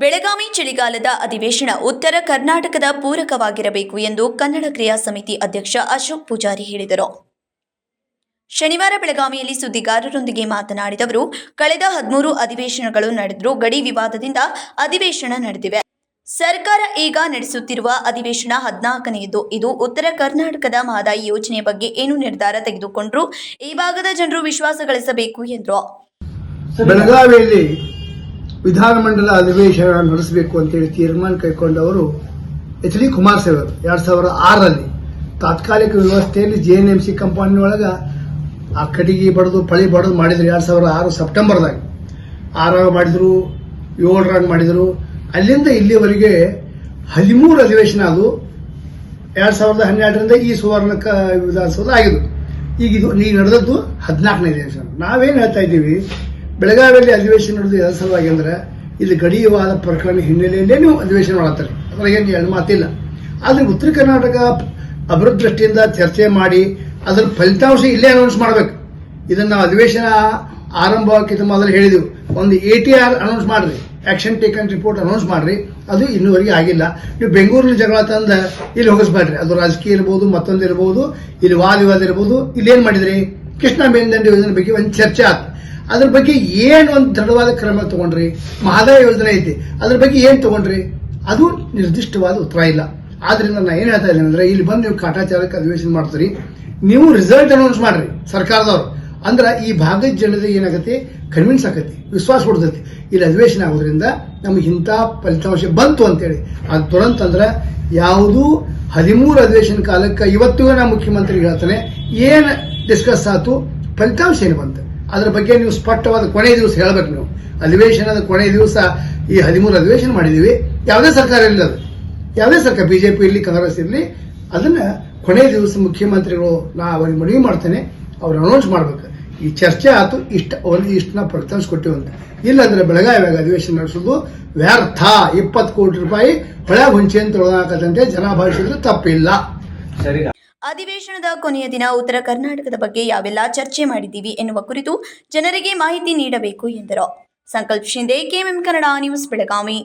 ಬೆಳಗಾವಿ ಚಳಿಗಾಲದ ಅಧಿವೇಶನ ಉತ್ತರ ಕರ್ನಾಟಕದ ಪೂರಕವಾಗಿರಬೇಕು ಎಂದು ಕನ್ನಡ ಕ್ರಿಯಾ ಸಮಿತಿ ಅಧ್ಯಕ್ಷ ಅಶೋಕ್ ಪೂಜಾರಿ ಹೇಳಿದರು. ಶನಿವಾರ ಬೆಳಗಾವಿಯಲ್ಲಿ ಸುದ್ದಿಗಾರರೊಂದಿಗೆ ಮಾತನಾಡಿದ ಅವರು, ಕಳೆದ 13 ಅಧಿವೇಶನಗಳು ನಡೆದರೂ ಗಡಿ ವಿವಾದದಿಂದ ಅಧಿವೇಶನ ನಡೆದಿವೆ. ಸರ್ಕಾರ ಈಗ ನಡೆಸುತ್ತಿರುವ ಅಧಿವೇಶನ 14ನೆಯದು. ಇದು ಉತ್ತರ ಕರ್ನಾಟಕದ ಮಹದಾಯಿ ಯೋಜನೆಯ ಬಗ್ಗೆ ಏನು ನಿರ್ಧಾರ ತೆಗೆದುಕೊಂಡ್ರೂ ಈ ಭಾಗದ ಜನರು ವಿಶ್ವಾಸ ಗಳಿಸಬೇಕು ಎಂದರು. ಬೆಳಗಾವಿಯಲ್ಲಿ ವಿಧಾನಮಂಡಲ ಅಧಿವೇಶನ ನಡೆಸಬೇಕು ಅಂತೇಳಿ ತೀರ್ಮಾನ ಕೈಗೊಂಡವರು ಎಚ್ ಡಿ ಕುಮಾರಸ್ವಾಮಿ ಅವರು 2006ರಲ್ಲಿ ತಾತ್ಕಾಲಿಕ ವ್ಯವಸ್ಥೆಯಲ್ಲಿ JNMC ಕಂಪನಿ ಒಳಗ ಆ ಕಟ್ಟಿಗೆ ಬಡದು ಪಳಿ ಬಡದು ಮಾಡಿದ್ರು. 2006 ಸೆಪ್ಟೆಂಬರ್ದಾಗ 6 ಮಾಡಿದ್ರು, 7 ಮಾಡಿದ್ರು. ಅಲ್ಲಿಂದ ಇಲ್ಲಿವರೆಗೆ 13 ಅಧಿವೇಶನ ಅದು 2012ರಿಂದ ಈ ಸುವರ್ಣ ವಿಧಾನಸೌಧ ಆಗಿದ್ದು. ಈಗ ನಡೆದದ್ದು 14ನೇ ಅಧಿವೇಶನ. ನಾವೇನು ಹೇಳ್ತಾ ಇದ್ದೀವಿ, ಬೆಳಗಾವಿಯಲ್ಲಿ ಅಧಿವೇಶನ ನಡೆದು ಎದ್ರ ಸಲುವಾಗಿ ಅಂದ್ರೆ ಇಲ್ಲಿ ಗಡಿಯವಾದ ಪ್ರಕರಣ ಹಿನ್ನೆಲೆಯಲ್ಲೇ ನೀವು ಅಧಿವೇಶನ ಮಾಡತ್ತಾರೆ, ಅದ್ರಾಗೇನು ಎರಡು ಮಾತಿಲ್ಲ. ಆದ್ರೆ ಉತ್ತರ ಕರ್ನಾಟಕ ಅಭಿವೃದ್ಧಿ ದೃಷ್ಟಿಯಿಂದ ಚರ್ಚೆ ಮಾಡಿ ಅದರ ಫಲಿತಾಂಶ ಇಲ್ಲೇ ಅನೌನ್ಸ್ ಮಾಡಬೇಕು. ಇದನ್ನ ನಾವು ಅಧಿವೇಶನ ಆರಂಭಕ್ಕಿಂತ ಮೊದಲು ಹೇಳಿದೆವು, ಒಂದು ATR ಅನೌನ್ಸ್ ಮಾಡ್ರಿ, ಆಕ್ಷನ್ ಟೇಕನ್ ರಿಪೋರ್ಟ್ ಅನೌನ್ಸ್ ಮಾಡ್ರಿ. ಅದು ಇನ್ನೂವರೆಗೆ ಆಗಿಲ್ಲ. ನೀವು ಬೆಂಗಳೂರಲ್ಲಿ ಜಗಳ ತಂದ ಇಲ್ಲಿ ಹೋಗಿಸ್ಬೇಡ್ರಿ. ಅದು ರಾಜಕೀಯ ಇರಬಹುದು, ಮತ್ತೊಂದು ಇರಬಹುದು, ಇಲ್ಲಿ ವಾದ ವಿವಾದ ಇರಬಹುದು. ಇಲ್ಲಿ ಏನ್ ಮಾಡಿದ್ರಿ, ಕೃಷ್ಣಾ ಮೇಲ್ದಂಡೆ ಯೋಜನೆ ಬಗ್ಗೆ ಒಂದು ಚರ್ಚೆ ಆಯ್ತು. ಅದ್ರ ಬಗ್ಗೆ ಏನು ಒಂದು ದೃಢವಾದ ಕ್ರಮ ತಗೊಂಡ್ರಿ? ಮಹದಾಯಿ ಯೋಜನೆ ಐತಿ, ಅದ್ರ ಬಗ್ಗೆ ಏನ್ ತಗೊಂಡ್ರಿ? ಅದು ನಿರ್ದಿಷ್ಟವಾದ ಉತ್ತರ ಇಲ್ಲ. ಆದ್ರಿಂದ ನಾ ಏನ್ ಹೇಳ್ತಾ ಇದ್ದೇನೆ ಅಂದ್ರೆ, ಇಲ್ಲಿ ಬಂದು ನೀವು ಕಾಟಾಚಾರಕ್ಕೆ ಅಧಿವೇಶನ ಮಾಡ್ತೀರಿ, ನೀವು ರಿಸಲ್ಟ್ ಅನೌನ್ಸ್ ಮಾಡ್ರಿ ಸರ್ಕಾರದವ್ರು. ಅಂದ್ರೆ ಈ ಭಾಗದ ಜನತೆ ಏನಾಗತ್ತೆ, ಕನ್ವಿನ್ಸ್ ಆಗತ್ತೆ, ವಿಶ್ವಾಸ ಕೊಡ್ತೈತಿ. ಇಲ್ಲಿ ಅಧಿವೇಶನ ಆಗೋದ್ರಿಂದ ನಮ್ಗೆ ಇಂಥ ಫಲಿತಾಂಶ ಬಂತು ಅಂತೇಳಿ. ಅದು ತುರಂತ ಅಂದ್ರೆ ಯಾವುದು 13 ಅಧಿವೇಶನ ಕಾಲಕ್ಕೆ ಇವತ್ತಿಗೂ ನಾ ಮುಖ್ಯಮಂತ್ರಿ ಹೇಳ್ತಾನೆ, ಏನ್ ಡಿಸ್ಕಸ್ ಆಯ್ತು, ಫಲಿತಾಂಶ ಏನು ಬಂತು, ಅದ್ರ ಬಗ್ಗೆ ನೀವು ಸ್ಪಷ್ಟವಾದ ಕೊನೆ ದಿವಸ ಹೇಳ್ಬೇಕು. ನೀವು ಅಧಿವೇಶನದ ಕೊನೆ ದಿವಸ ಈ 13 ಅಧಿವೇಶನ ಮಾಡಿದೀವಿ, ಯಾವುದೇ ಸರ್ಕಾರ ಇರಲಿ, ಅದು ಯಾವುದೇ ಸರ್ಕಾರ, BJP ಇರಲಿ, ಕಾಂಗ್ರೆಸ್ ಇರಲಿ, ಅದನ್ನ ಕೊನೆ ದಿವಸ ಮುಖ್ಯಮಂತ್ರಿಗಳು ನಾ ಅವ್ರಿಗೆ ಮನವಿ ಮಾಡ್ತೇನೆ, ಅವ್ರು ಅನೌನ್ಸ್ ಮಾಡ್ಬೇಕು. ಈ ಚರ್ಚೆ ಆಯ್ತು, ಇಷ್ಟನ್ನ ಫಲಿತಾಂಶ ಕೊಟ್ಟಿವಂತ. ಇಲ್ಲಾಂದ್ರೆ ಬೆಳಗಾವಿಯಾಗ ಅಧಿವೇಶನ ನಡೆಸೋದು ವ್ಯರ್ಥ. 20 ಕೋಟಿ ರೂಪಾಯಿ ಹೊಳೆ ಹುಂಚೆಯನ್ನು ತೊಳೆದಾಕದಂತೆ ಜನ ಭಾವಿಸಿದ್ರೆ ತಪ್ಪಿಲ್ಲ. ಅಧಿವೇಶನದ ಕೊನೆಯ ದಿನ ಉತ್ತರ ಕರ್ನಾಟಕದ ಬಗ್ಗೆ ಯಾವೆಲ್ಲ ಚರ್ಚೆ ಮಾಡಿದ್ದೀವಿ ಎನ್ನುವ ಕುರಿತು ಜನರಿಗೆ ಮಾಹಿತಿ ನೀಡಬೇಕು ಎಂದರು. ಸಂಕಲ್ಪ ಶಿಂದೆ, KMM ಕನ್ನಡ ನ್ಯೂಸ್, ಬೆಳಗಾವಿ.